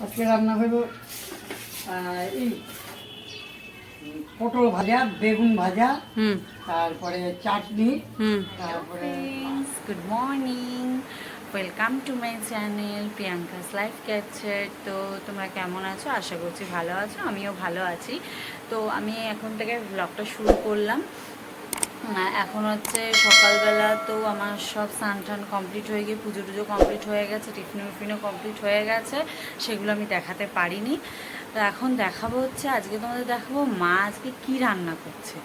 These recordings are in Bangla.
আজকে রান্না হইব এই পটল ভাজা, বেগুন ভাজা, তারপরে চাটনি, তারপরে good morning, welcome to my channel Priyanka's life capture. তো তোমরা কেমন আছো? আশা করছি ভালো আছো, আমিও ভালো আছি। তো আমি এখন থেকে ব্লগটা শুরু করলাম। এখন হচ্ছে সকালবেলা, তো আমার সব স্নান টান কমপ্লিট হয়ে গিয়ে পুজো টুজো কমপ্লিট হয়ে গেছে, টিফিনও কমপ্লিট হয়ে গেছে, সেগুলো আমি দেখাতে পারিনি। তো এখন দেখাবো হচ্ছে, আজকে তোমাদের দেখাবো মা আজকে কী রান্না করছে।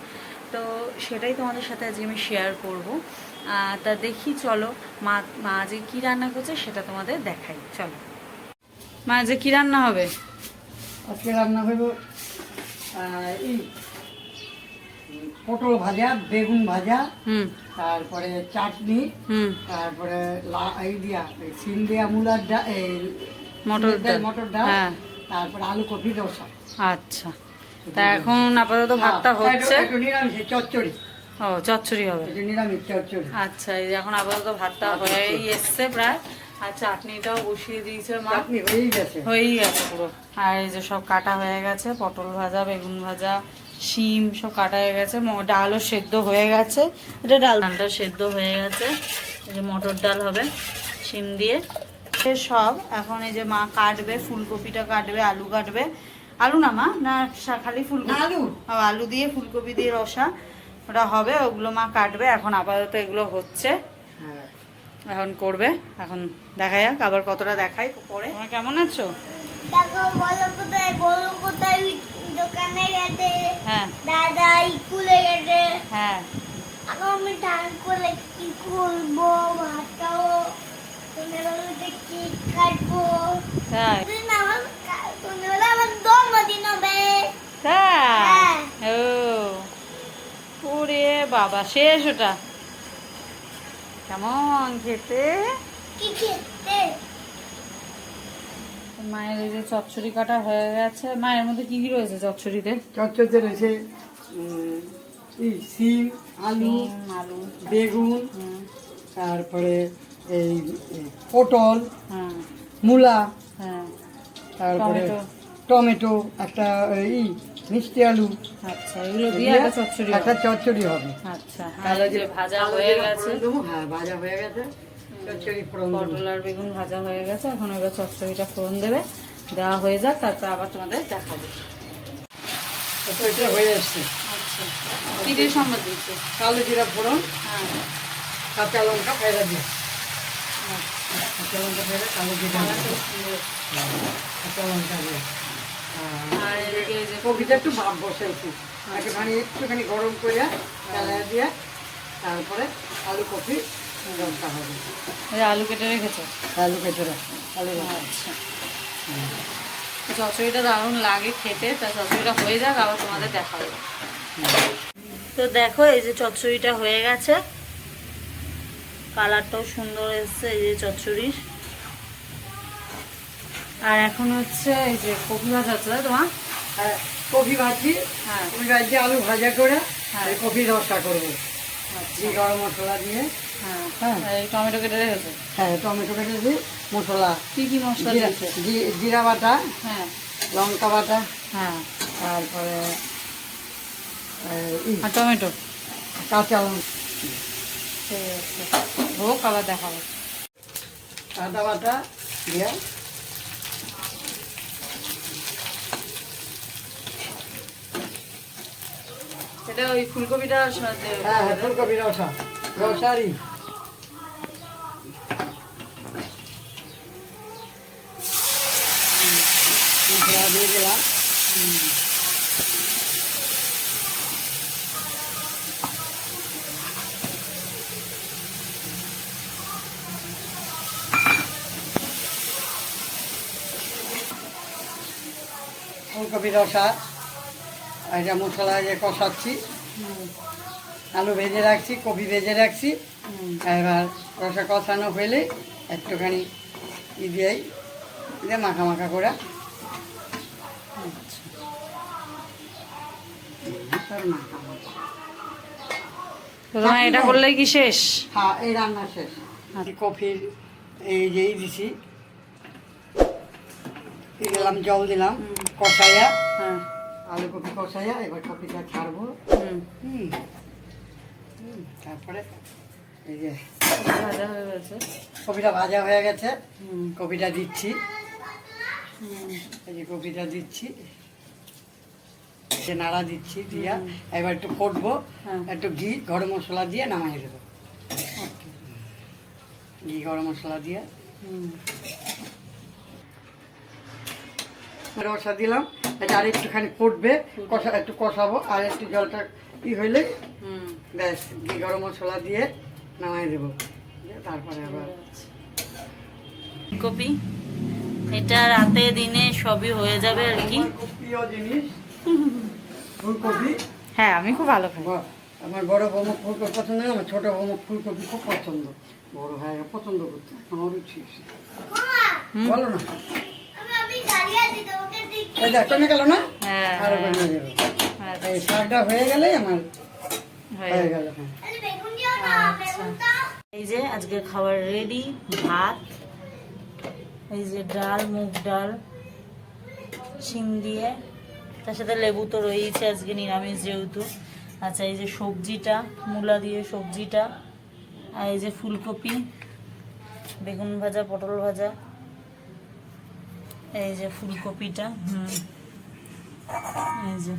তো সেটাই তোমাদের সাথে আজকে আমি শেয়ার করব। তা দেখি, চলো মা আজকে কী রান্না করছে সেটা তোমাদের দেখাই। চলো, মা আজকে কী রান্না হবে? আজকে রান্না হইব এই পটল ভাজা, বেগুন ভাজা, তারপরে চাটনি, তারপরে এই দিয়া সিম দিয়া মূলার ডাল, মটর ডাল, তারপরে আলু কপি রসা। আচ্ছা, তা এখন আপাতত ভাতটা হচ্ছে। নিরামিষ চচ্চড়ি। ও, চচ্চড়ি হবে, নিরামিষ চচ্চড়ি। আচ্ছা, এই যে এখন আপাতত ভাতটা হয়েই এসছে প্রায়, আর চাটনিটাও বসিয়ে দিয়েছে মা, হয়েই গেছে পুরো। আর এই যে সব কাটা হয়ে গেছে, পটল ভাজা, বেগুন ভাজা, শিম সব কাটা হয়ে গেছে, ডালও সেদ্ধ হয়ে গেছে। এটা ডালটা সেদ্ধ হয়ে গেছে। এই যে মটর ডাল হবে শিম দিয়ে সব। এখন এই যে মা কাটবে, ফুলকপিটা কাটবে, আলু কাটবে। আলু না মা, না খালি ফুলকপি? আলু দিয়ে ফুলকপি দিয়ে রসা ওটা হবে, ওগুলো মা কাটবে। এখন আপাতত এগুলো হচ্ছে, এখন করবে। এখন দেখা যাক আবার কতটা দেখাই পরে। তোমরা কেমন আছো? দোকানে গেছে, হ্যাঁ দাদা স্কুলে গেছে, হ্যাঁ। এখন আমি ধান করে কি করবো, ভাতটাও সন্ধ্যাবেলাতে কেক কাটবো। তাই? সন্ধ্যাবেলা আমার জন্মদিন হবে। তাই? ও ওরে বাবা, শেষ ওটা? কেমন খেতে? কি খেতে? মায়ের এই যে চচ্চড়ি কাটা হয়ে গেছে। মায়ের মধ্যে কি কি রয়েছে চচ্চড়িতে? চচ্চড়িতে রয়েছে সিম, আলু, বেগুন, তারপরে এই পটল, মূলা, তারপরে টমেটো, একটা মিষ্টি আলু। আচ্ছা, এগুলো দিয়ে একটা চচ্চড়ি হবে। আচ্ছা, ভাজা হয়ে গেছে। হ্যাঁ, ভাজা হয়ে গেছে, পটল আর বেগুন ভাজা হয়ে গেছে। এখন এবার চচ্চড়িটা ফোড়ন দেবে, দেওয়া হয়ে যাক, তারপর আবার তোমাদের দেখাবো। চচ্চড়িটা হয়ে যাচ্ছে। আচ্ছা, কি দিয়ে সম্বাদ দিচ্ছে? কালো জিরা ফোড়ন, হ্যাঁ, কাঁচা লঙ্কা ফেলে দিয়ে, কাঁচা লঙ্কা ফেলে, কালো জিরা, কাঁচা লঙ্কা দিয়ে। আর এদিকে যে কপিটা একটু ভাপ বসাইছি, একটুখানি গরম করে ফেলে দিয়ে, তারপরে আলু কপি রসা হবে। আলু কেটে রেখেছো? আলু কেটে রাখছি। আচ্ছা, চচ্চড়িটা দারুণ লাগে খেতে। তা চচ্চড়িটা হয়ে যাক, আবার তোমাদের দেখাবো। তো দেখো, এই যে চচ্চড়িটা হয়ে গেছে, কালারটাও সুন্দর এসছে এই যে চচ্চড়ির। আর এখন হচ্ছে এই যে কপি ভাজা হচ্ছে, তাই তোমার? হ্যাঁ, কপি ভাজি। হ্যাঁ, কপি ভাজি আলু ভাজা করে কপি রসা করবো, আচ্ছা, গরম মশলা দিয়ে। হ্যাঁ, এই টমেটো কেটে রেখেছে। হ্যাঁ, টমেটো কেটে দিই, মশলা কি কি মশলা দিয়েছে? জিরা বাটা, হ্যাঁ, লঙ্কা বাটা, হ্যাঁ, তারপরে আর টমেটো, কাঁচা লঙ্কা, ঠিক আছে, হোক, আবার দেখাবো। আদা বাটা দিয়ে, এটা ওই ফুলকপিটা হ্যাঁ, ফুলকপি রসা, রসারি। দিয়ে দিলাম। ফুলকপি রসা, এটা মশলা দিয়ে কষাচ্ছি, আলু ভেজে রাখছি, কপি ভেজে রাখছি। এবার রসা কষানো হলে একটুখানি দিয়েই মাখা মাখা করে। এটা করলে কি শেষ? হ্যাঁ, এই রান্না শেষ। কফির এই যে দিছি, দিলাম, জল দিলাম, কষাইয়া হ্যাঁ আলু কপি কষাইয়া এবার কপিটা ছাড়বো। হুম হুম তারপরে এই যে ভাজা হয়ে গেছে। কপিটা ভাজা হয়ে গেছে, হুম কপিটা দিচ্ছি, হুম এই যে কপিটা দিচ্ছি, যে নাড়া দিচ্ছি দিয়া এবার একটু ফুটবো, হ্যাঁ। একটু ঘি গরম মশলা দিয়ে নামাই দেবো। ঘি গরম মশলা দিয়ে হুম রসা দিলাম, এটা আর একটুখানি ফুটবে, কষা একটু কষাবো, আর একটু জলটা হইলে হুম ব্যাস ঘি গরম মশলা দিয়ে নামাই দেবো। দিয়ে তারপরে আবার ফুলকপি, এটা রাতে দিনে সবই হয়ে যাবে আর কি। আমার খুব প্রিয় জিনিস ফুলকপি। হ্যাঁ আমি খুব ভালো খাই। আমার বড় বৌমা ফুলকপি পছন্দ না, আমার ছোট বৌমা ফুলকপি খুব পছন্দ, বড় ভাই পছন্দ করতে এখন অরুচি। বলো না, আমি দাঁড়িয়ে আছি তোমাকে দেখি। এই দেখ কমে গেল না, হ্যাঁ আরো কমে গেল। আচ্ছা, এই শাকটা হয়ে গেলেই আমার হয়ে হয়ে গেল। গেল। হ্যাঁ আরে বেগুন দিও না, আচ্ছা। বেগুনটা। এই যে আজকে খাবার রেডি, ভাত, এই যে ডাল, মুগ ডাল, শিম দিয়ে, তার সাথে লেবু তো রয়েছে, আজকে নিরামিষ যেহেতু। আচ্ছা এই যে সবজিটা, মূলা দিয়ে সবজিটা, আর এই যে ফুলকপি, বেগুন ভাজা, পটল ভাজা, এই যে ফুলকপিটা, এই যে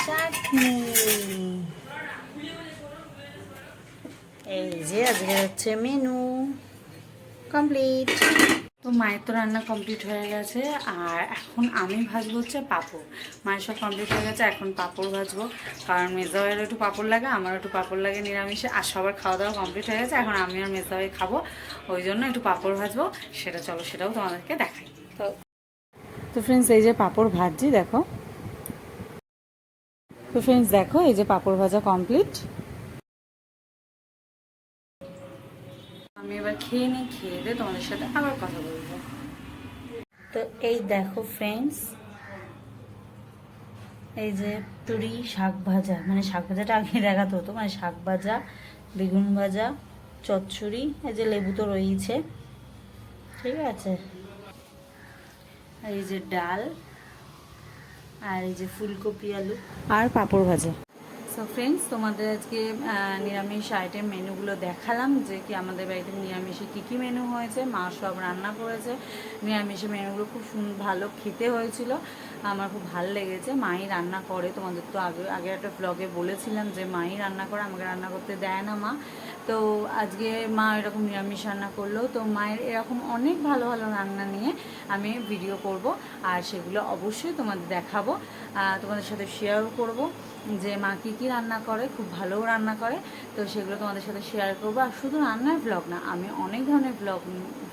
চাটনি, এই যে আজকে হচ্ছে মেনু কমপ্লিট। তো মায়ের তো রান্না কমপ্লিট হয়ে গেছে, আর এখন আমি ভাজবো হচ্ছে পাঁপড়। মায়ের সব কমপ্লিট হয়ে গেছে, এখন পাঁপড় ভাজবো, কারণ মেজাওয়েরও একটু পাঁপড় লাগে, আমারও একটু পাঁপড় লাগে নিরামিষে, আর সবার খাওয়া দাওয়া কমপ্লিট হয়ে গেছে, এখন আমি আর মেজাওয়ে খাবো, ওই জন্য একটু পাঁপড় ভাজবো। সেটা চলো, সেটাও তোমাদেরকে দেখাই। তো ফ্রেন্ডস এই যে পাঁপড় ভাজছি দেখো। তো ফ্রেন্ডস দেখো এই যে পাঁপড় ভাজা কমপ্লিট। আমি এবার খেয়ে নিই, খেয়ে দিয়ে তোমাদের সাথে আবার কথা বলবো। তো এই দেখো ফ্রেন্ডস, এই যে পুরি শাক ভাজা, মানে শাক ভাজাটা আগে দেখাতে হতো, মানে শাক ভাজা, বেগুন ভাজা, চচ্চড়ি, এই যে লেবু তো রয়েছে, ঠিক আছে, এই যে ডাল, আর এই যে ফুলকপি আলু, আর পাঁপড় ভাজা। সো ফ্রেন্ডস তোমাদের আজকে নিরামিষ আইটেম মেনুগুলো দেখালাম, যে কি আমাদের বাড়িতে নিরামিষে কী কী মেনু হয়েছে, মা সব রান্না করেছে। নিরামিষের মেনুগুলো খুব ভালো খেতে হয়েছিল, আমার খুব ভালো লেগেছে। মাই রান্না করে, তোমাদের তো আগে একটা ব্লগে বলেছিলাম যে মাই রান্না করে, আমাকে রান্না করতে দেয় না মা। তো আজকে মা এরকম নিরামিষ রান্না করলো, তো মায়ের এরকম অনেক ভালো ভালো রান্না নিয়ে আমি ভিডিও করব, আর সেগুলো অবশ্যই তোমাদের দেখাবো, তোমাদের সাথে শেয়ারও করব যে মা কী কী রান্না করে, খুব ভালোও রান্না করে। তো সেগুলো তোমাদের সাথে শেয়ার করবো, আর শুধু রান্নার ব্লগ না, আমি অনেক ধরনের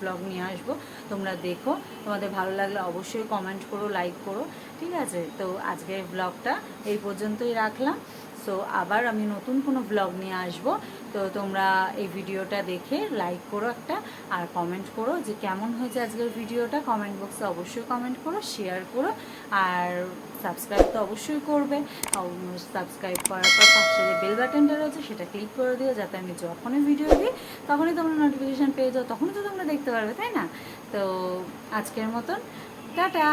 ব্লগ নিয়ে আসবো, তোমরা দেখো। তোমাদের ভালো লাগলে অবশ্যই কমেন্ট করো, লাইক করো, ঠিক আছে। তো আজকের ব্লগটা এই পর্যন্তই রাখলাম। সো আবার আমি নতুন কোনো ব্লগ নিয়ে আসবো, তো তোমরা এই ভিডিওটা দেখে লাইক করো একটা, আর কমেন্ট করো যে কেমন হয়েছে আজকের ভিডিওটা, কমেন্ট বক্সে অবশ্যই কমেন্ট করো, শেয়ার করো, আর সাবস্ক্রাইব তো অবশ্যই করবে। সাবস্ক্রাইব করার পর পাশে যে বেল বাটনটা রয়েছে সেটা ক্লিক করে দিও, যাতে আমি যখনই ভিডিও দিই তখনই তোমরা নোটিফিকেশান পেয়ে যাও, তখনই তো তোমরা দেখতে পারবে, তাই না? তো আজকের মতন টাটা।